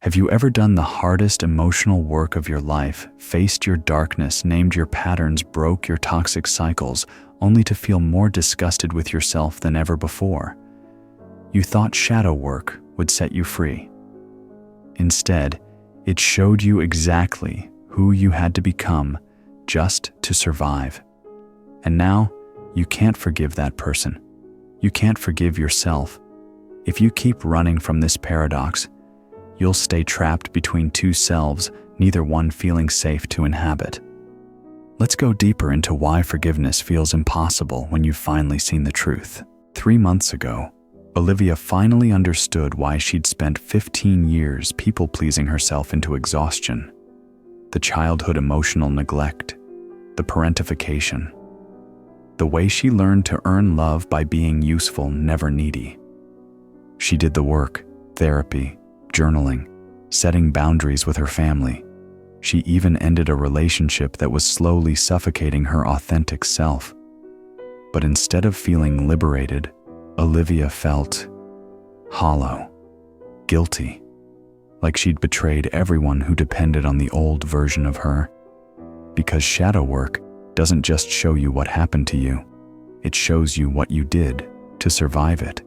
Have you ever done the hardest emotional work of your life, faced your darkness, named your patterns, broke your toxic cycles, only to feel more disgusted with yourself than ever before? You thought shadow work would set you free. Instead, it showed you exactly who you had to become just to survive. And now, you can't forgive that person. You can't forgive yourself. If you keep running from this paradox, you'll stay trapped between two selves, neither one feeling safe to inhabit. Let's go deeper into why forgiveness feels impossible when you've finally seen the truth. 3 months ago, Olivia finally understood why she'd spent 15 years people-pleasing herself into exhaustion. The childhood emotional neglect, the parentification, the way she learned to earn love by being useful, never needy. She did the work, therapy, journaling, setting boundaries with her family. She even ended a relationship that was slowly suffocating her authentic self. But instead of feeling liberated, Olivia felt hollow, guilty, like she'd betrayed everyone who depended on the old version of her. Because shadow work doesn't just show you what happened to you, it shows you what you did to survive it.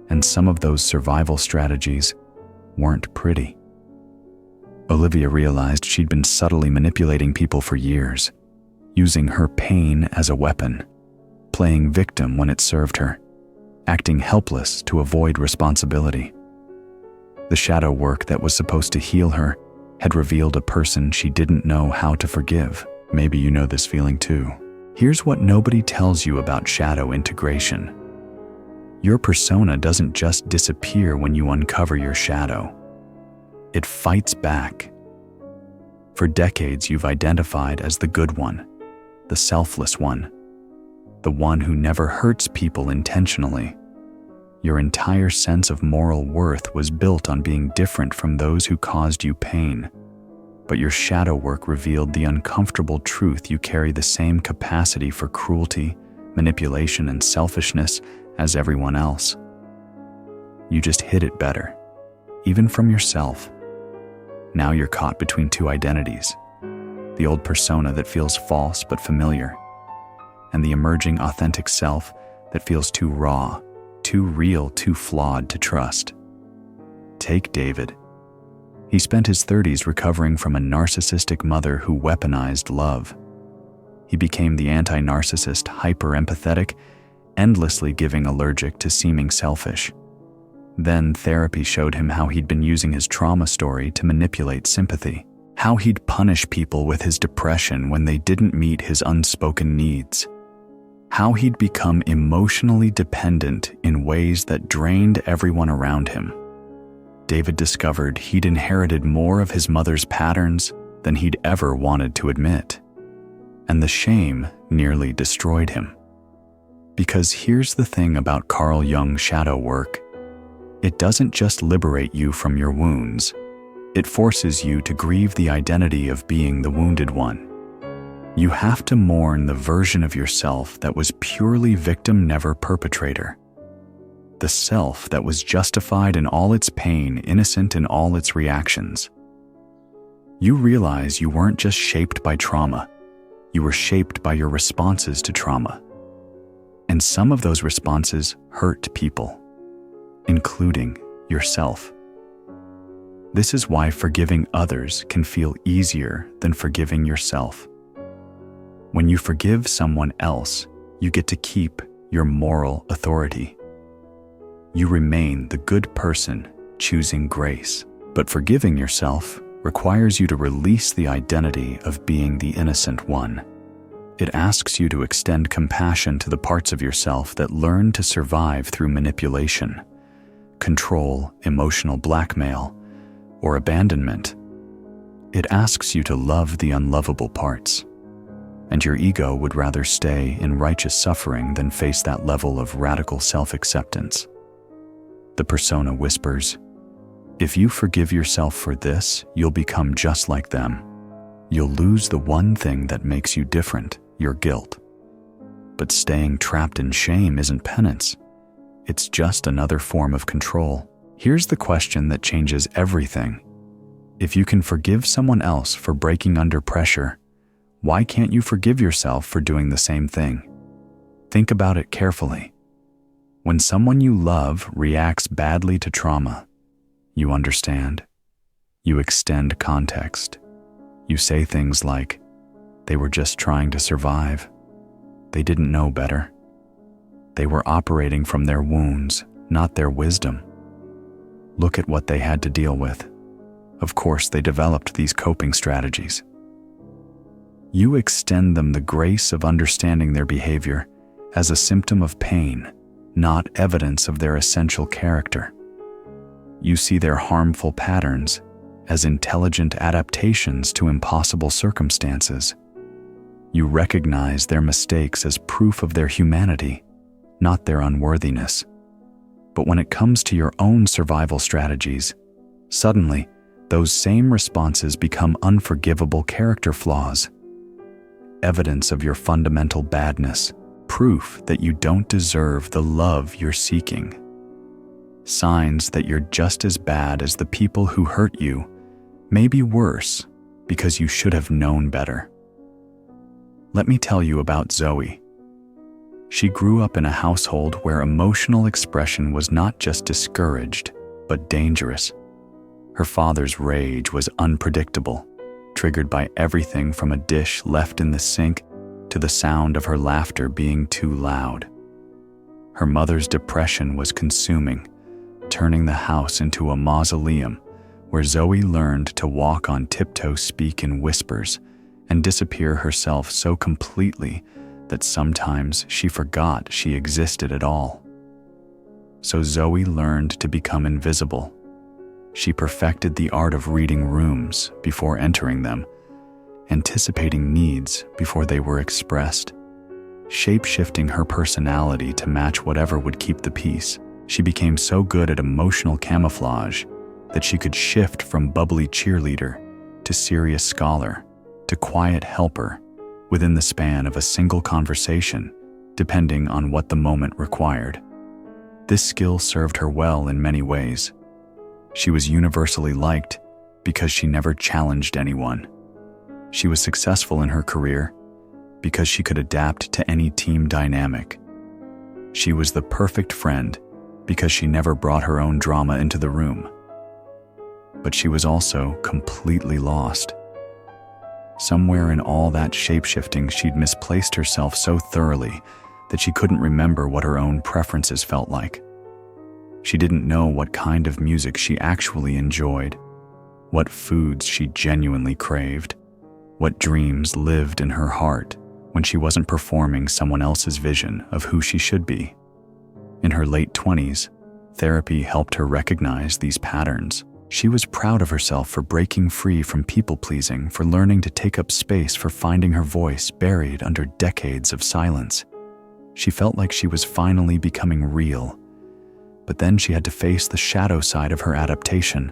And some of those survival strategies weren't pretty. Olivia realized she'd been subtly manipulating people for years, using her pain as a weapon, playing victim when it served her, acting helpless to avoid responsibility. The shadow work that was supposed to heal her had revealed a person she didn't know how to forgive. Maybe you know this feeling too. Here's what nobody tells you about shadow integration. Your persona doesn't just disappear when you uncover your shadow. It fights back. For decades, you've identified as the good one, the selfless one, the one who never hurts people intentionally. Your entire sense of moral worth was built on being different from those who caused you pain. But your shadow work revealed the uncomfortable truth: you carry the same capacity for cruelty, manipulation, and selfishness as everyone else. You just hid it better, even from yourself. Now you're caught between two identities: the old persona that feels false but familiar, and the emerging authentic self that feels too raw, too real, too flawed to trust. Take David. He spent his 30s recovering from a narcissistic mother who weaponized love. He became the anti-narcissist, hyper-empathetic, endlessly giving, allergic to seeming selfish. Then therapy showed him how he'd been using his trauma story to manipulate sympathy, how he'd punish people with his depression when they didn't meet his unspoken needs, how he'd become emotionally dependent in ways that drained everyone around him. David discovered he'd inherited more of his mother's patterns than he'd ever wanted to admit, and the shame nearly destroyed him. Because here's the thing about Carl Jung's shadow work: it doesn't just liberate you from your wounds, it forces you to grieve the identity of being the wounded one. You have to mourn the version of yourself that was purely victim, never perpetrator. The self that was justified in all its pain, innocent in all its reactions. You realize you weren't just shaped by trauma, you were shaped by your responses to trauma. And some of those responses hurt people, including yourself. This is why forgiving others can feel easier than forgiving yourself. When you forgive someone else, you get to keep your moral authority. You remain the good person choosing grace. But forgiving yourself requires you to release the identity of being the innocent one. It asks you to extend compassion to the parts of yourself that learn to survive through manipulation, control, emotional blackmail, or abandonment. It asks you to love the unlovable parts. And your ego would rather stay in righteous suffering than face that level of radical self-acceptance. The persona whispers, if you forgive yourself for this, you'll become just like them. You'll lose the one thing that makes you different, your guilt. But staying trapped in shame isn't penance. It's just another form of control. Here's the question that changes everything. If you can forgive someone else for breaking under pressure, why can't you forgive yourself for doing the same thing? Think about it carefully. When someone you love reacts badly to trauma, you understand. You extend context. You say things like, "They were just trying to survive. They didn't know better. They were operating from their wounds, not their wisdom. Look at what they had to deal with. Of course, they developed these coping strategies." You extend them the grace of understanding their behavior as a symptom of pain, not evidence of their essential character. You see their harmful patterns as intelligent adaptations to impossible circumstances. You recognize their mistakes as proof of their humanity, not their unworthiness. But when it comes to your own survival strategies, suddenly, those same responses become unforgivable character flaws. Evidence of your fundamental badness, proof that you don't deserve the love you're seeking. Signs that you're just as bad as the people who hurt you, maybe worse, because you should have known better. Let me tell you about Zoe. She grew up in a household where emotional expression was not just discouraged, but dangerous. Her father's rage was unpredictable, triggered by everything from a dish left in the sink to the sound of her laughter being too loud. Her mother's depression was consuming, turning the house into a mausoleum where Zoe learned to walk on tiptoe, speak in whispers, and disappear herself so completely that sometimes she forgot she existed at all. So Zoe learned to become invisible. She perfected the art of reading rooms before entering them, anticipating needs before they were expressed, shape-shifting her personality to match whatever would keep the peace. She became so good at emotional camouflage that she could shift from bubbly cheerleader to serious scholar to quiet helper within the span of a single conversation, depending on what the moment required. This skill served her well in many ways. She was universally liked because she never challenged anyone. She was successful in her career because she could adapt to any team dynamic. She was the perfect friend because she never brought her own drama into the room. But she was also completely lost. Somewhere in all that shape-shifting, she'd misplaced herself so thoroughly that she couldn't remember what her own preferences felt like. She didn't know what kind of music she actually enjoyed, what foods she genuinely craved, what dreams lived in her heart when she wasn't performing someone else's vision of who she should be. In her late 20s, therapy helped her recognize these patterns. She was proud of herself for breaking free from people-pleasing, for learning to take up space, for finding her voice buried under decades of silence. She felt like she was finally becoming real. But then she had to face the shadow side of her adaptation.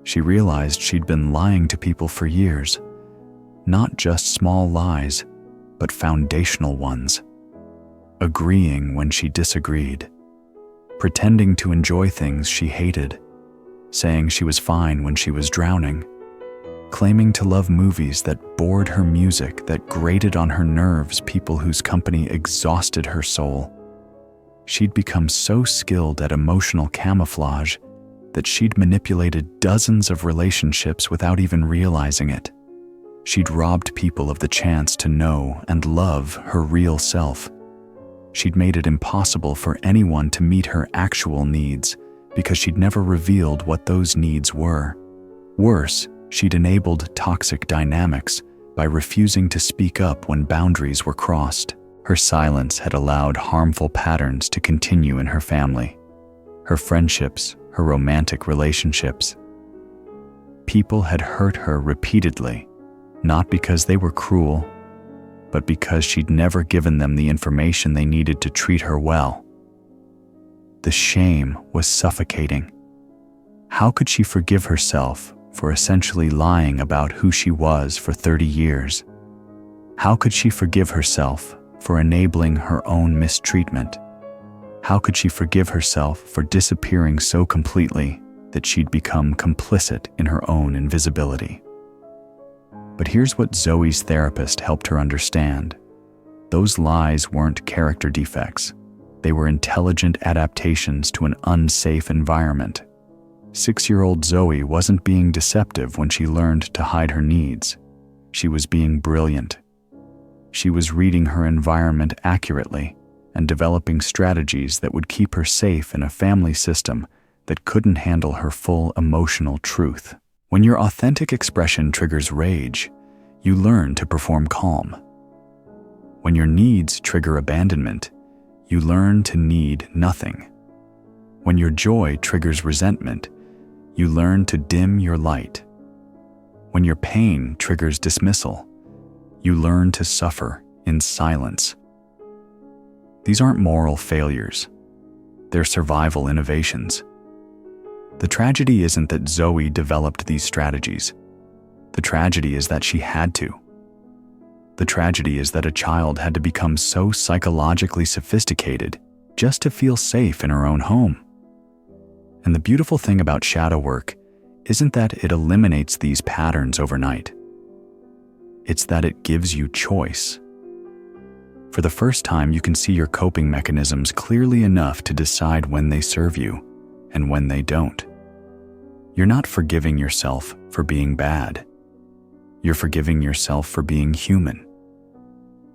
She realized she'd been lying to people for years. Not just small lies, but foundational ones. Agreeing when she disagreed. Pretending to enjoy things she hated. Saying she was fine when she was drowning. Claiming to love movies that bored her, music that grated on her nerves, people whose company exhausted her soul. She'd become so skilled at emotional camouflage that she'd manipulated dozens of relationships without even realizing it. She'd robbed people of the chance to know and love her real self. She'd made it impossible for anyone to meet her actual needs because she'd never revealed what those needs were. Worse, she'd enabled toxic dynamics by refusing to speak up when boundaries were crossed. Her silence had allowed harmful patterns to continue in her family, her friendships, her romantic relationships. People had hurt her repeatedly, not because they were cruel, but because she'd never given them the information they needed to treat her well. The shame was suffocating. How could she forgive herself for essentially lying about who she was for 30 years? How could she forgive herself for enabling her own mistreatment? How could she forgive herself for disappearing so completely that she'd become complicit in her own invisibility. But here's what Zoe's therapist helped her understand. Those lies weren't character defects. They were intelligent adaptations to an unsafe environment. 6-year-old Zoe wasn't being deceptive when she learned to hide her needs. She was being brilliant. She was reading her environment accurately and developing strategies that would keep her safe in a family system that couldn't handle her full emotional truth. When your authentic expression triggers rage, you learn to perform calm. When your needs trigger abandonment, you learn to need nothing. When your joy triggers resentment, you learn to dim your light. When your pain triggers dismissal, you learn to suffer in silence. These aren't moral failures. They're survival innovations. The tragedy isn't that Zoe developed these strategies. The tragedy is that she had to. The tragedy is that a child had to become so psychologically sophisticated just to feel safe in her own home. And the beautiful thing about shadow work isn't that it eliminates these patterns overnight. It's that it gives you choice. For the first time, you can see your coping mechanisms clearly enough to decide when they serve you and when they don't. You're not forgiving yourself for being bad. You're forgiving yourself for being human.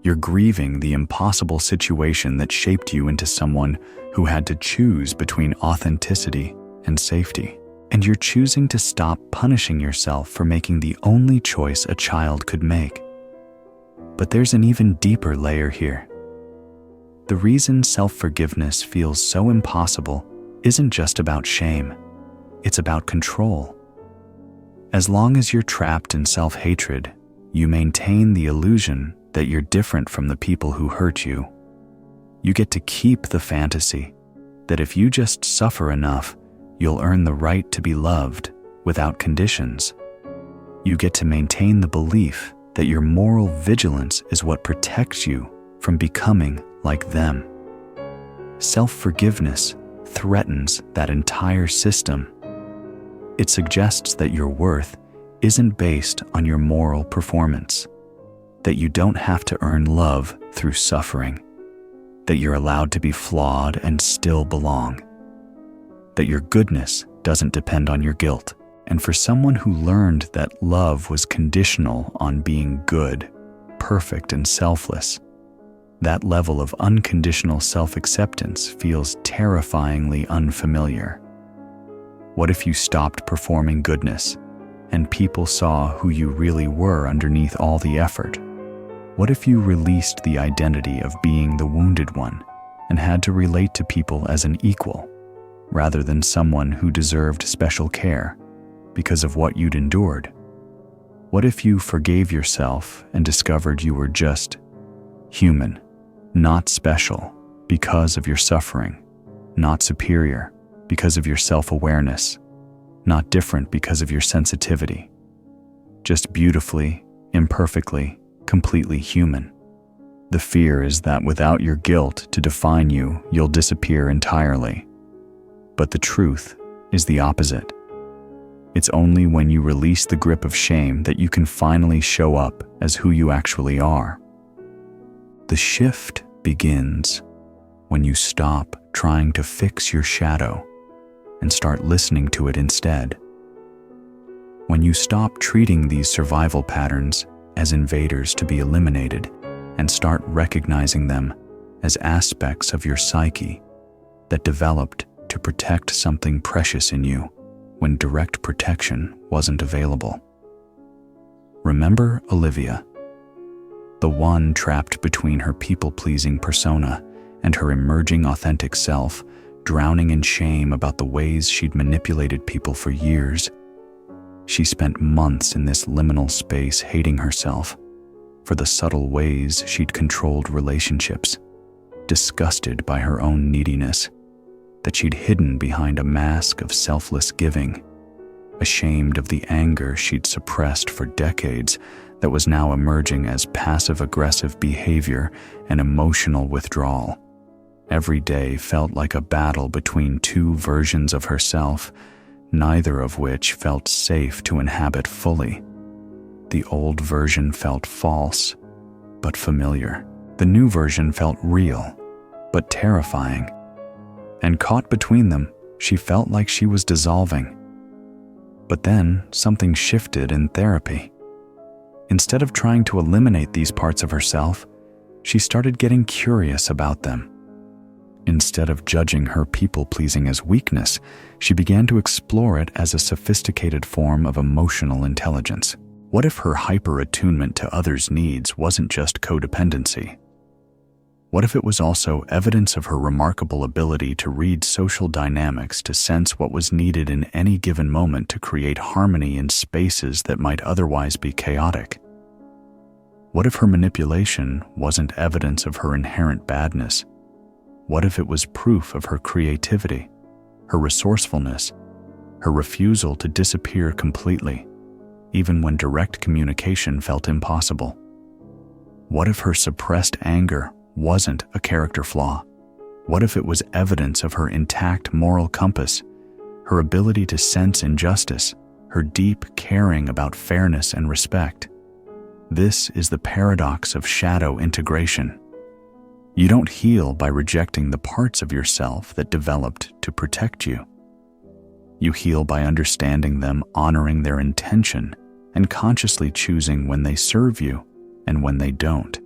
You're grieving the impossible situation that shaped you into someone who had to choose between authenticity and safety. And you're choosing to stop punishing yourself for making the only choice a child could make. But there's an even deeper layer here. The reason self-forgiveness feels so impossible isn't just about shame. It's about control. As long as you're trapped in self-hatred, you maintain the illusion that you're different from the people who hurt you. You get to keep the fantasy that if you just suffer enough, you'll earn the right to be loved without conditions. You get to maintain the belief that your moral vigilance is what protects you from becoming like them. Self-forgiveness threatens that entire system. It suggests that your worth isn't based on your moral performance, that you don't have to earn love through suffering, that you're allowed to be flawed and still belong, that your goodness doesn't depend on your guilt. And for someone who learned that love was conditional on being good, perfect, and selfless, that level of unconditional self-acceptance feels terrifyingly unfamiliar. What if you stopped performing goodness and people saw who you really were underneath all the effort? What if you released the identity of being the wounded one and had to relate to people as an equal, rather than someone who deserved special care because of what you'd endured? What if you forgave yourself and discovered you were just human, not special because of your suffering, not superior because of your self-awareness, not different because of your sensitivity, just beautifully, imperfectly, completely human? The fear is that without your guilt to define you, you'll disappear entirely. But the truth is the opposite. It's only when you release the grip of shame that you can finally show up as who you actually are. The shift begins when you stop trying to fix your shadow and start listening to it instead. When you stop treating these survival patterns as invaders to be eliminated and start recognizing them as aspects of your psyche that developed to protect something precious in you when direct protection wasn't available. Remember Olivia, the one trapped between her people-pleasing persona and her emerging authentic self, drowning in shame about the ways she'd manipulated people for years. She spent months in this liminal space hating herself for the subtle ways she'd controlled relationships, disgusted by her own neediness that she'd hidden behind a mask of selfless giving, ashamed of the anger she'd suppressed for decades that was now emerging as passive-aggressive behavior and emotional withdrawal. Every day felt like a battle between two versions of herself, neither of which felt safe to inhabit fully. The old version felt false, but familiar. The new version felt real, but terrifying. And caught between them, she felt like she was dissolving. But then something shifted in therapy. Instead of trying to eliminate these parts of herself, she started getting curious about them. Instead of judging her people-pleasing as weakness, she began to explore it as a sophisticated form of emotional intelligence. What if her hyper-attunement to others' needs wasn't just codependency? What if it was also evidence of her remarkable ability to read social dynamics to sense what was needed in any given moment to create harmony in spaces that might otherwise be chaotic? What if her manipulation wasn't evidence of her inherent badness? What if it was proof of her creativity, her resourcefulness, her refusal to disappear completely, even when direct communication felt impossible? What if her suppressed anger wasn't a character flaw? What if it was evidence of her intact moral compass, her ability to sense injustice, her deep caring about fairness and respect? This is the paradox of shadow integration. You don't heal by rejecting the parts of yourself that developed to protect you. You heal by understanding them, honoring their intention, and consciously choosing when they serve you and when they don't.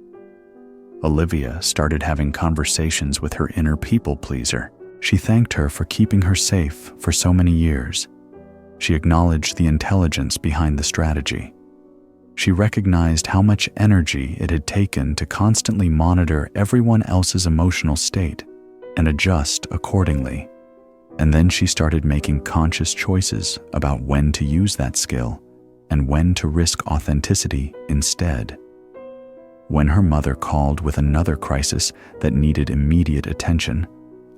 Olivia started having conversations with her inner people-pleaser. She thanked her for keeping her safe for so many years. She acknowledged the intelligence behind the strategy. She recognized how much energy it had taken to constantly monitor everyone else's emotional state and adjust accordingly. And then she started making conscious choices about when to use that skill and when to risk authenticity instead. When her mother called with another crisis that needed immediate attention,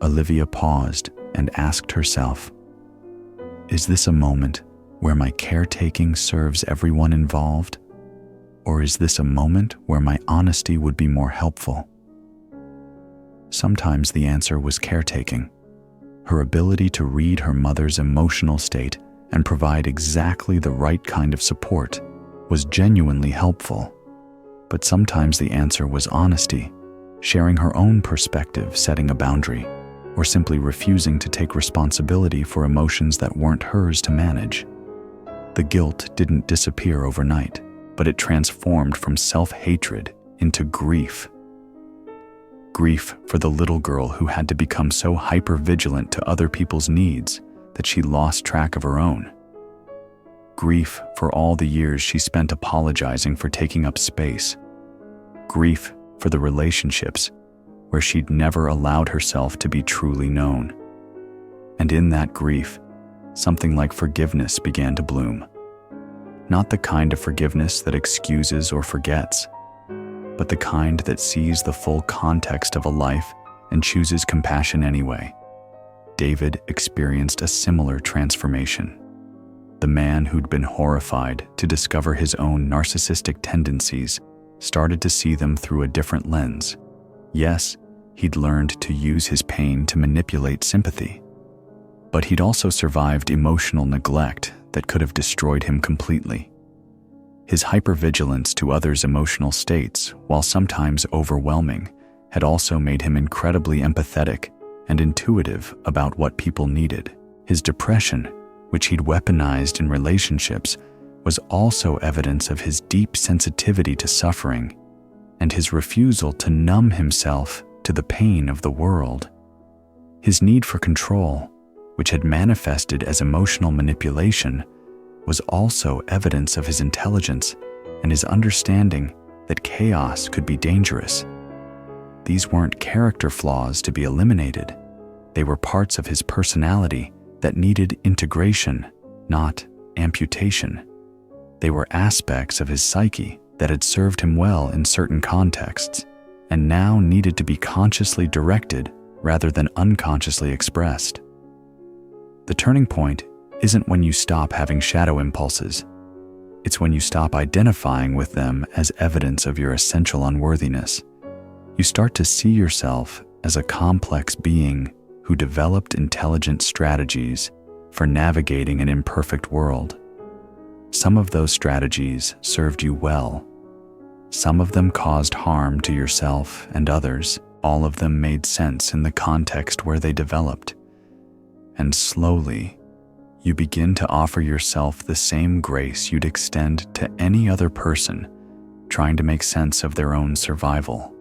Olivia paused and asked herself, "Is this a moment where my caretaking serves everyone involved? Or is this a moment where my honesty would be more helpful?" Sometimes the answer was caretaking. Her ability to read her mother's emotional state and provide exactly the right kind of support was genuinely helpful. But sometimes the answer was honesty, sharing her own perspective, setting a boundary, or simply refusing to take responsibility for emotions that weren't hers to manage. The guilt didn't disappear overnight, but it transformed from self-hatred into grief. Grief for the little girl who had to become so hyper-vigilant to other people's needs that she lost track of her own. Grief for all the years she spent apologizing for taking up space. Grief for the relationships where she'd never allowed herself to be truly known. And in that grief, something like forgiveness began to bloom. Not the kind of forgiveness that excuses or forgets, but the kind that sees the full context of a life and chooses compassion anyway. David experienced a similar transformation. The man who'd been horrified to discover his own narcissistic tendencies started to see them through a different lens. Yes, he'd learned to use his pain to manipulate sympathy, but he'd also survived emotional neglect that could have destroyed him completely. His hypervigilance to others' emotional states, while sometimes overwhelming, had also made him incredibly empathetic and intuitive about what people needed. His depression, which he'd weaponized in relationships, was also evidence of his deep sensitivity to suffering and his refusal to numb himself to the pain of the world. His need for control, which had manifested as emotional manipulation, was also evidence of his intelligence and his understanding that chaos could be dangerous. These weren't character flaws to be eliminated. They were parts of his personality that needed integration, not amputation. They were aspects of his psyche that had served him well in certain contexts and now needed to be consciously directed rather than unconsciously expressed. The turning point isn't when you stop having shadow impulses. It's when you stop identifying with them as evidence of your essential unworthiness. You start to see yourself as a complex being who developed intelligent strategies for navigating an imperfect world. Some of those strategies served you well. Some of them caused harm to yourself and others. All of them made sense in the context where they developed. And slowly, you begin to offer yourself the same grace you'd extend to any other person trying to make sense of their own survival.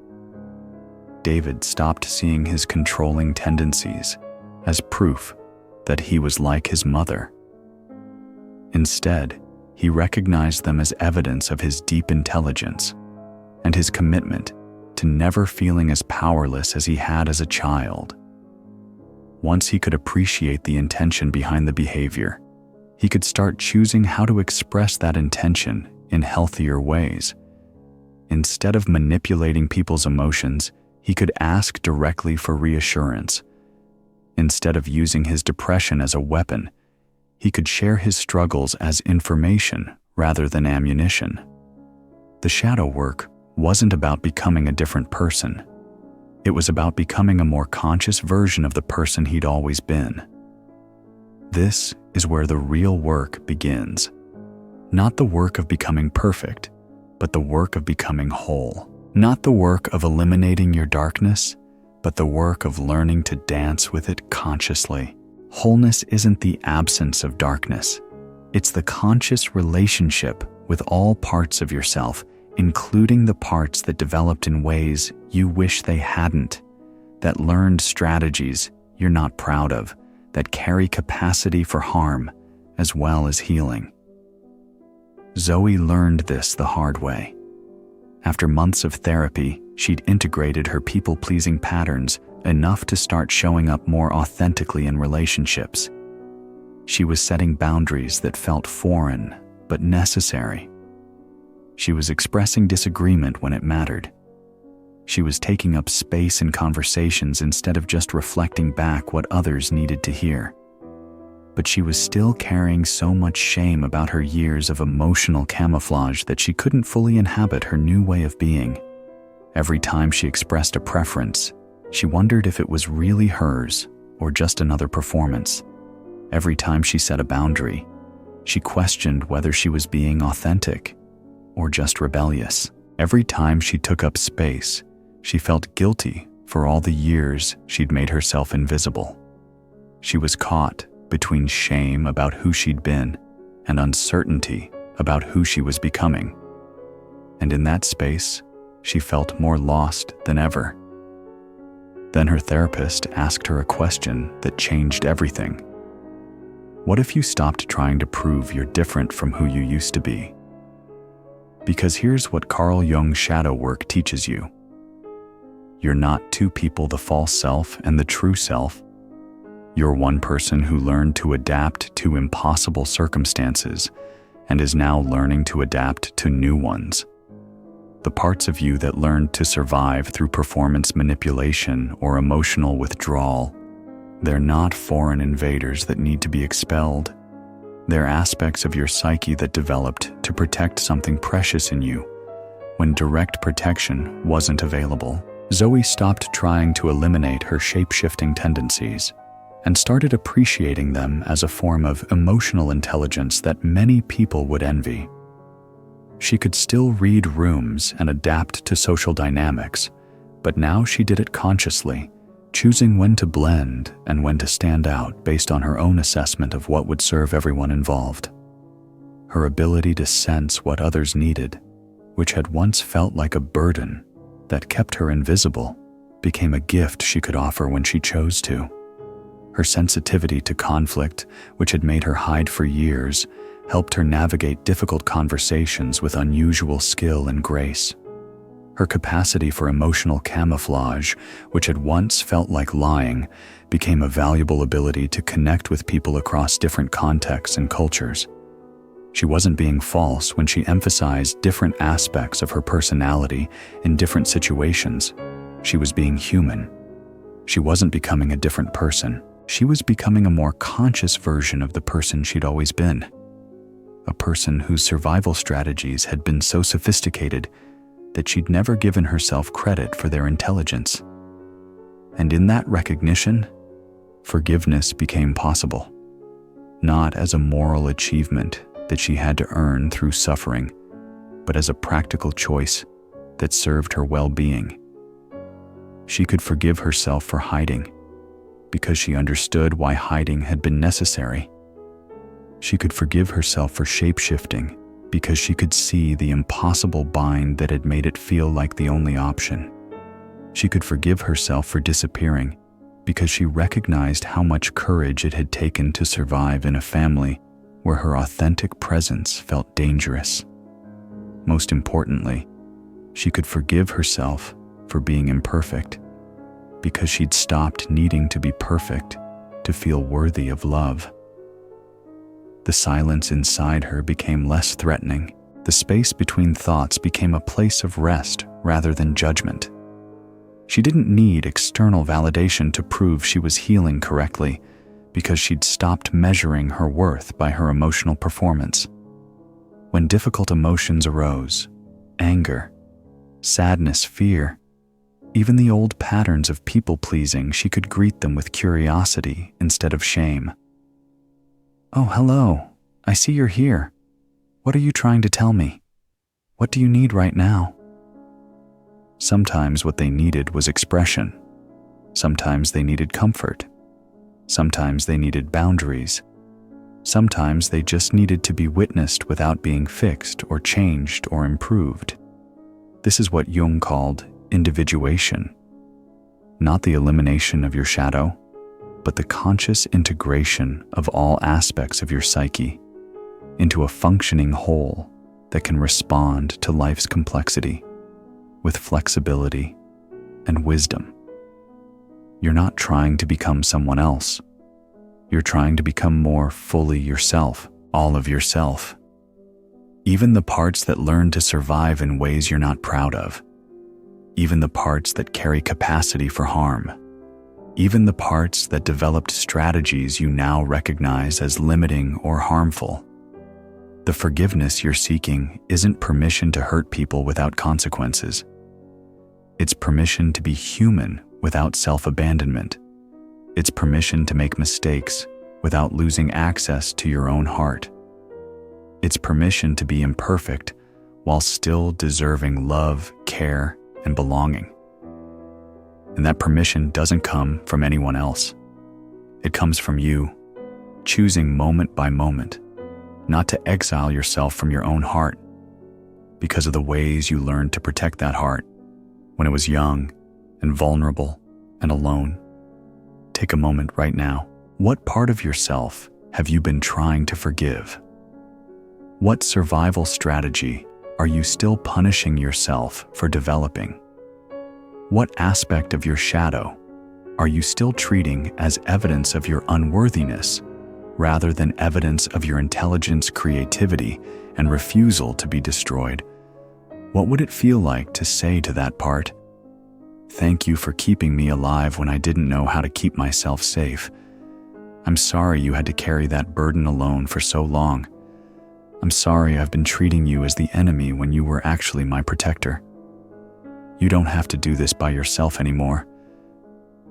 David stopped seeing his controlling tendencies as proof that he was like his mother. Instead, he recognized them as evidence of his deep intelligence and his commitment to never feeling as powerless as he had as a child. Once he could appreciate the intention behind the behavior, he could start choosing how to express that intention in healthier ways. Instead of manipulating people's emotions, he could ask directly for reassurance. Instead of using his depression as a weapon, he could share his struggles as information rather than ammunition. The shadow work wasn't about becoming a different person. It was about becoming a more conscious version of the person he'd always been. This is where the real work begins. Not the work of becoming perfect, but the work of becoming whole. Not the work of eliminating your darkness, but the work of learning to dance with it consciously. Wholeness isn't the absence of darkness. It's the conscious relationship with all parts of yourself, including the parts that developed in ways you wish they hadn't, that learned strategies you're not proud of, that carry capacity for harm as well as healing. Zoe learned this the hard way. After months of therapy, she'd integrated her people-pleasing patterns enough to start showing up more authentically in relationships. She was setting boundaries that felt foreign but necessary. She was expressing disagreement when it mattered. She was taking up space in conversations instead of just reflecting back what others needed to hear. But she was still carrying so much shame about her years of emotional camouflage that she couldn't fully inhabit her new way of being. Every time she expressed a preference, she wondered if it was really hers or just another performance. Every time she set a boundary, she questioned whether she was being authentic or just rebellious. Every time she took up space, she felt guilty for all the years she'd made herself invisible. She was caught between shame about who she'd been and uncertainty about who she was becoming. And in that space, she felt more lost than ever. Then her therapist asked her a question that changed everything. What if you stopped trying to prove you're different from who you used to be? Because here's what Carl Jung's shadow work teaches you. You're not two people, the false self and the true self. You're one person who learned to adapt to impossible circumstances and is now learning to adapt to new ones. The parts of you that learned to survive through performance manipulation or emotional withdrawal, they're not foreign invaders that need to be expelled. They're aspects of your psyche that developed to protect something precious in you when direct protection wasn't available. Zoe stopped trying to eliminate her shape-shifting tendencies and started appreciating them as a form of emotional intelligence that many people would envy. She could still read rooms and adapt to social dynamics, but now she did it consciously, choosing when to blend and when to stand out based on her own assessment of what would serve everyone involved. Her ability to sense what others needed, which had once felt like a burden that kept her invisible, became a gift she could offer when she chose to. Her sensitivity to conflict, which had made her hide for years, helped her navigate difficult conversations with unusual skill and grace. Her capacity for emotional camouflage, which had once felt like lying, became a valuable ability to connect with people across different contexts and cultures. She wasn't being false when she emphasized different aspects of her personality in different situations. She was being human. She wasn't becoming a different person. She was becoming a more conscious version of the person she'd always been. A person whose survival strategies had been so sophisticated that she'd never given herself credit for their intelligence. And in that recognition, forgiveness became possible. not as a moral achievement that she had to earn through suffering, but as a practical choice that served her well-being. She could forgive herself for hiding because she understood why hiding had been necessary. She could forgive herself for shape-shifting because she could see the impossible bind that had made it feel like the only option. She could forgive herself for disappearing because she recognized how much courage it had taken to survive in a family where her authentic presence felt dangerous. Most importantly, she could forgive herself for being imperfect because she'd stopped needing to be perfect to feel worthy of love. The silence inside her became less threatening. The space between thoughts became a place of rest rather than judgment. She didn't need external validation to prove she was healing correctly because she'd stopped measuring her worth by her emotional performance. When difficult emotions arose, anger, sadness, fear, even the old patterns of people-pleasing, she could greet them with curiosity instead of shame. "Oh, hello. I see you're here. What are you trying to tell me? What do you need right now?" Sometimes what they needed was expression. Sometimes they needed comfort. Sometimes they needed boundaries. Sometimes they just needed to be witnessed without being fixed or changed or improved. This is what Jung called individuation. Not the elimination of your shadow, but the conscious integration of all aspects of your psyche into a functioning whole that can respond to life's complexity with flexibility and wisdom. You're not trying to become someone else. You're trying to become more fully yourself, all of yourself. Even the parts that learn to survive in ways you're not proud of. Even the parts that carry capacity for harm. Even the parts that developed strategies you now recognize as limiting or harmful. The forgiveness you're seeking isn't permission to hurt people without consequences. It's permission to be human without self-abandonment. It's permission to make mistakes without losing access to your own heart. It's permission to be imperfect while still deserving love, care, and belonging. And that permission doesn't come from anyone else. It comes from you, choosing moment by moment not to exile yourself from your own heart because of the ways you learned to protect that heart when it was young and vulnerable and alone. Take a moment right now. What part of yourself have you been trying to forgive? What survival strategy are you still punishing yourself for developing? What aspect of your shadow are you still treating as evidence of your unworthiness rather than evidence of your intelligence, creativity, and refusal to be destroyed? What would it feel like to say to that part, "Thank you for keeping me alive when I didn't know how to keep myself safe. I'm sorry you had to carry that burden alone for so long. I'm sorry I've been treating you as the enemy when you were actually my protector. You don't have to do this by yourself anymore.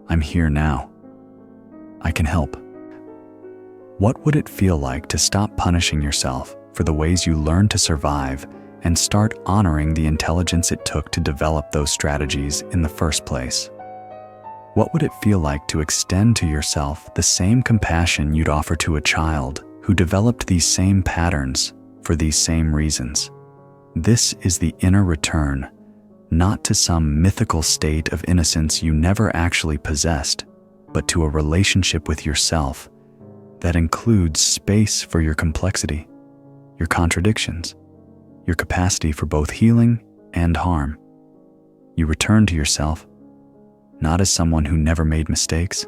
I'm here now. I can help." What would it feel like to stop punishing yourself for the ways you learned to survive and start honoring the intelligence it took to develop those strategies in the first place? What would it feel like to extend to yourself the same compassion you'd offer to a child who developed these same patterns for these same reasons? This is the inner return, not to some mythical state of innocence you never actually possessed, but to a relationship with yourself that includes space for your complexity, your contradictions, your capacity for both healing and harm. You return to yourself, not as someone who never made mistakes,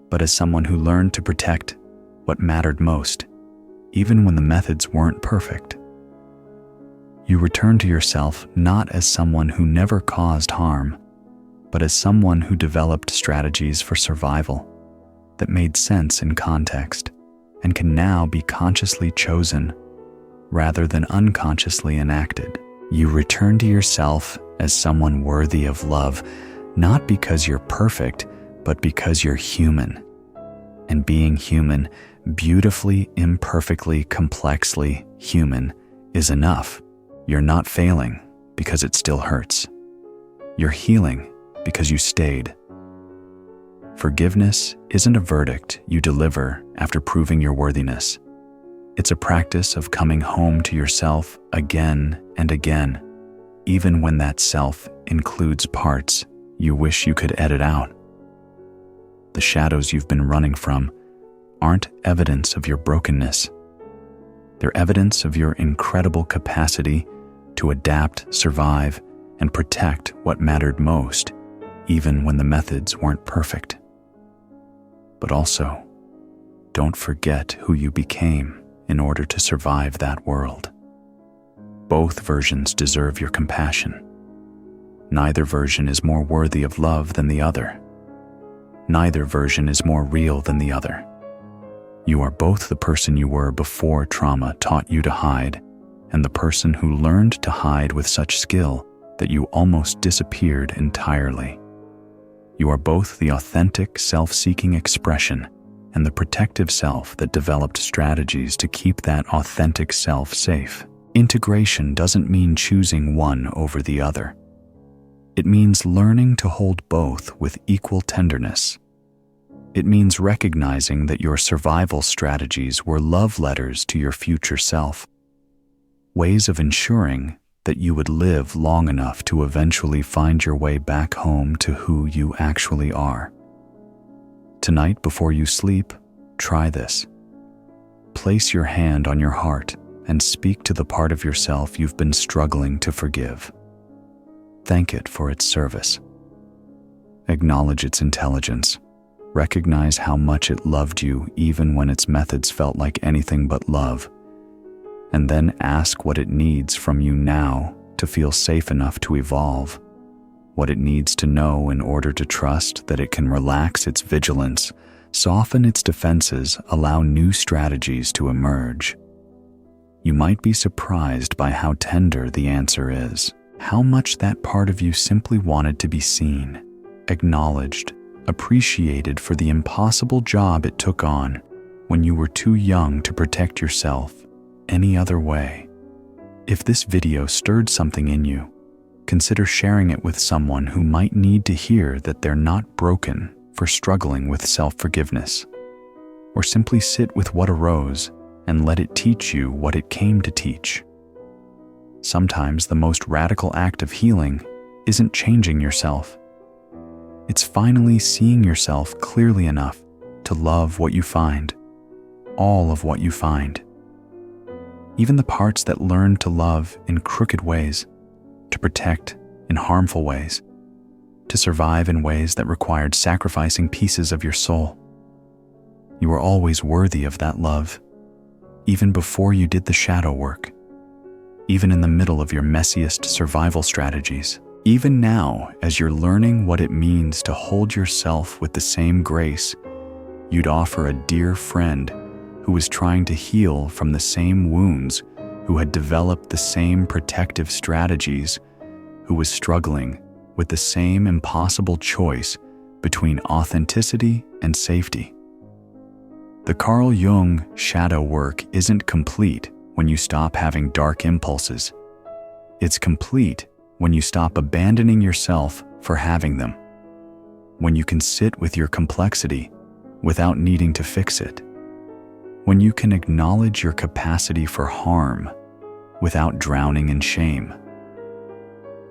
but as someone who learned to protect what mattered most, even when the methods weren't perfect. You return to yourself not as someone who never caused harm, but as someone who developed strategies for survival that made sense in context and can now be consciously chosen rather than unconsciously enacted. You return to yourself as someone worthy of love, not because you're perfect, but because you're human. And being human Beautifully, imperfectly, complexly human is enough. You're not failing because it still hurts. You're healing because you stayed. Forgiveness isn't a verdict you deliver after proving your worthiness. It's a practice of coming home to yourself again and again, even when that self includes parts you wish you could edit out. The shadows you've been running from aren't evidence of your brokenness. They're evidence of your incredible capacity to adapt, survive, and protect what mattered most, even when the methods weren't perfect. But also, don't forget who you became in order to survive that world. Both versions deserve your compassion. Neither version is more worthy of love than the other. Neither version is more real than the other. You are both the person you were before trauma taught you to hide, and the person who learned to hide with such skill that you almost disappeared entirely. You are both the authentic, self-seeking expression and the protective self that developed strategies to keep that authentic self safe. Integration doesn't mean choosing one over the other. It means learning to hold both with equal tenderness. It means recognizing that your survival strategies were love letters to your future self, ways of ensuring that you would live long enough to eventually find your way back home to who you actually are. Tonight, before you sleep, try this. Place your hand on your heart and speak to the part of yourself you've been struggling to forgive. Thank it for its service. Acknowledge its intelligence. Recognize how much it loved you even when its methods felt like anything but love. And then ask what it needs from you now to feel safe enough to evolve, what it needs to know in order to trust that it can relax its vigilance, soften its defenses, allow new strategies to emerge. You might be surprised by how tender the answer is, how much that part of you simply wanted to be seen, acknowledged, appreciated for the impossible job it took on when you were too young to protect yourself any other way. If this video stirred something in you, consider sharing it with someone who might need to hear that they're not broken for struggling with self-forgiveness, or simply sit with what arose and let it teach you what it came to teach. Sometimes the most radical act of healing isn't changing yourself. It's finally seeing yourself clearly enough to love what you find, all of what you find. Even the parts that learn to love in crooked ways, to protect in harmful ways, to survive in ways that required sacrificing pieces of your soul. You were always worthy of that love, even before you did the shadow work, even in the middle of your messiest survival strategies. Even now, as you're learning what it means to hold yourself with the same grace you'd offer a dear friend who was trying to heal from the same wounds, who had developed the same protective strategies, who was struggling with the same impossible choice between authenticity and safety. The Carl Jung shadow work isn't complete when you stop having dark impulses. It's complete when you stop abandoning yourself for having them, when you can sit with your complexity without needing to fix it, when you can acknowledge your capacity for harm without drowning in shame,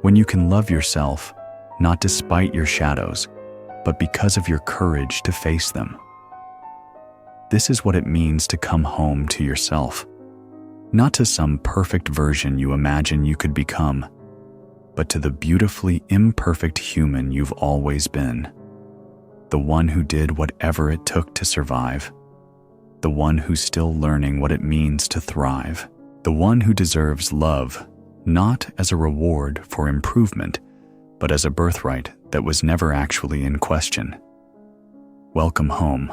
when you can love yourself not despite your shadows, but because of your courage to face them. This is what it means to come home to yourself, not to some perfect version you imagine you could become, but to the beautifully imperfect human you've always been, the one who did whatever it took to survive, the one who's still learning what it means to thrive, the one who deserves love, not as a reward for improvement, but as a birthright that was never actually in question. Welcome home.